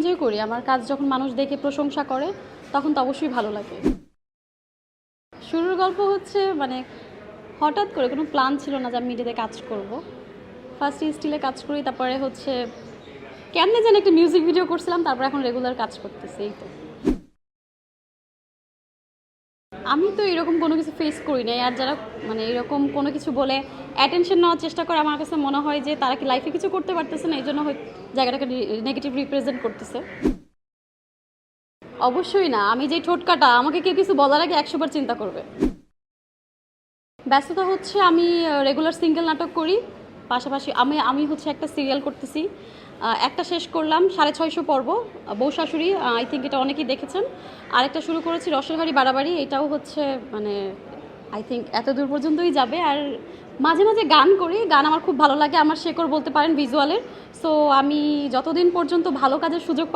Enjoy করি। আমার কাজ যখন মানুষ দেখে প্রশংসা করে তখন তো অবশ্যই ভালো লাগে। শুরুর গল্প হচ্ছে মানে হঠাৎ করে কোনো প্ল্যান ছিল না যে আমি মিডিয়াতে কাজ করব। ফার্স্টে স্টিলে কাজ করি, তারপরে হচ্ছে কেমনে যেন একটা মিউজিক ভিডিও করছিলাম, তারপর এখন রেগুলার কাজ করতেছি এই তো। আমি তো এরকম কোনো কিছু ফেস করি নাই। আর যারা মানে এরকম কোনো কিছু বলে অ্যাটেনশন নেওয়ার চেষ্টা করে, আমার কাছে মনে হয় যে তারা কি লাইফে কিছু করতে পারতেছে না, এই জন্য হয় জায়গাটাকে নেগেটিভ রিপ্রেজেন্ট করতেছে। অবশ্যই না, আমি যে ঠোঁটকাটা, আমাকে কেউ কিছু বলার আগে 100 বার চিন্তা করবে। ব্যস্ততা হচ্ছে আমি রেগুলার সিঙ্গেল নাটক করি, পাশাপাশি আমি আমি হচ্ছে একটা সিরিয়াল করতেছি। একটা শেষ করলাম 650 পর্ব, বউ শাশুড়ি, আই থিঙ্ক এটা অনেকেই দেখেছেন। আরেকটা শুরু করেছি রসের হাঁড়ি বাড়াবাড়ি, এটাও হচ্ছে মানে আই থিঙ্ক এত দূর পর্যন্তই যাবে। আর মাঝে মাঝে গান করি, গান আমার খুব ভালো লাগে, আমার শেকড় বলতে পারেন ভিজুয়ালের। সো আমি যতদিন পর্যন্ত ভালো কাজের সুযোগ